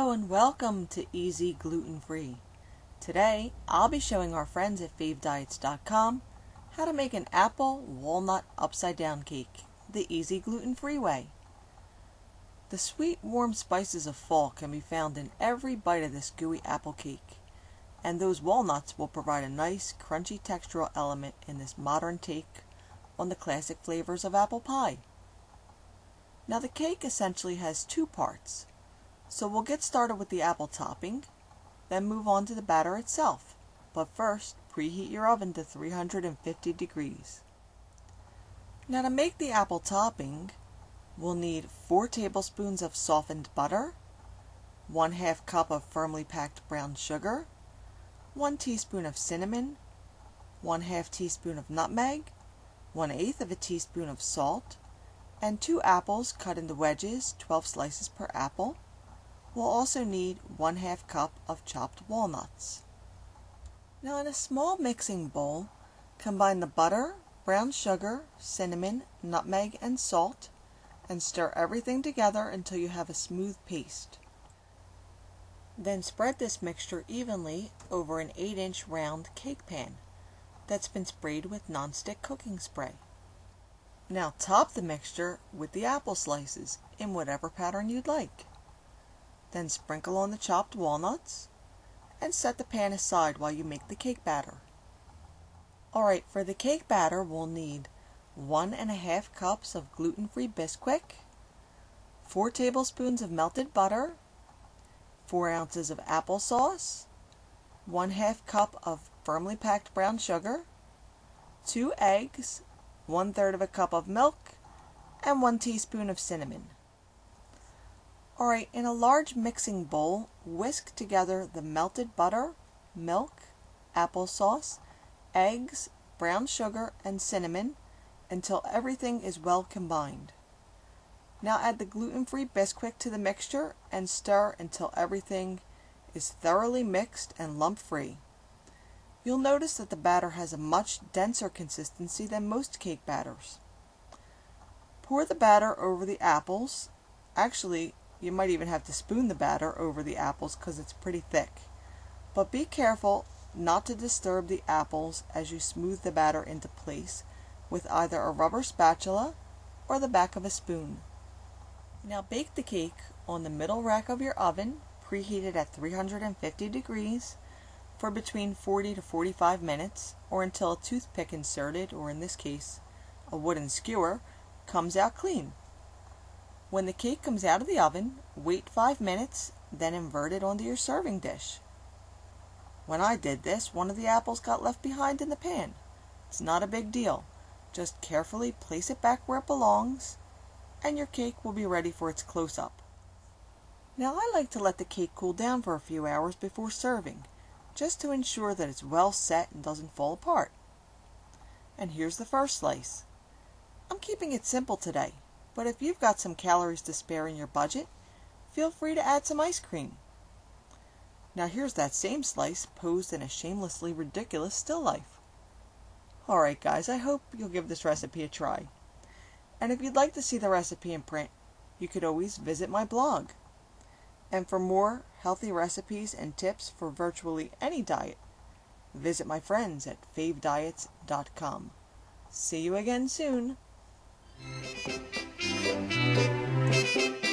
Hello and welcome to Easy Gluten Free. Today I'll be showing our friends at favediets.com how to make an apple walnut upside down cake the easy gluten free way. The sweet warm spices of fall can be found in every bite of this gooey apple cake, and those walnuts will provide a nice crunchy textural element in this modern take on the classic flavors of apple pie. Now the cake essentially has two parts. So we'll get started with the apple topping, then move on to the batter itself. But first, preheat your oven to 350 degrees. Now to make the apple topping, we'll need 4 tablespoons of softened butter, 1/2 cup of firmly packed brown sugar, 1 teaspoon of cinnamon, 1/2 teaspoon of nutmeg, 1/8 of a teaspoon of salt, and 2 apples cut into wedges, 12 slices per apple. We'll also need 1/2 cup of chopped walnuts. Now in a small mixing bowl, combine the butter, brown sugar, cinnamon, nutmeg, and salt, and stir everything together until you have a smooth paste. Then spread this mixture evenly over an 8-inch round cake pan that's been sprayed with nonstick cooking spray. Now top the mixture with the apple slices in whatever pattern you'd like. Then sprinkle on the chopped walnuts and set the pan aside while you make the cake batter. Alright, for the cake batter we'll need 1½ cups of gluten-free Bisquick, 4 tablespoons of melted butter, 4 ounces of applesauce, 1/2 cup of firmly packed brown sugar, 2 eggs, 1/3 of a cup of milk, and 1 teaspoon of cinnamon. Alright, in a large mixing bowl, whisk together the melted butter, milk, applesauce, eggs, brown sugar, and cinnamon until everything is well combined. Now add the gluten-free Bisquick to the mixture and stir until everything is thoroughly mixed and lump-free. You'll notice that the batter has a much denser consistency than most cake batters. Pour the batter over the apples. Actually, you might even have to spoon the batter over the apples because it's pretty thick. But be careful not to disturb the apples as you smooth the batter into place with either a rubber spatula or the back of a spoon. Now bake the cake on the middle rack of your oven, preheated at 350 degrees, for between 40 to 45 minutes, or until a toothpick inserted, or in this case, a wooden skewer, comes out clean. When the cake comes out of the oven, wait 5 minutes, then invert it onto your serving dish. When I did this, one of the apples got left behind in the pan. It's not a big deal. Just carefully place it back where it belongs, and your cake will be ready for its close-up. Now I like to let the cake cool down for a few hours before serving, just to ensure that it's well set and doesn't fall apart. And here's the first slice. I'm keeping it simple today. But if you've got some calories to spare in your budget, feel free to add some ice cream. Now here's that same slice posed in a shamelessly ridiculous still life. Alright guys, I hope you'll give this recipe a try. And if you'd like to see the recipe in print, you could always visit my blog. And for more healthy recipes and tips for virtually any diet, visit my friends at favediets.com. See you again soon. Thank you.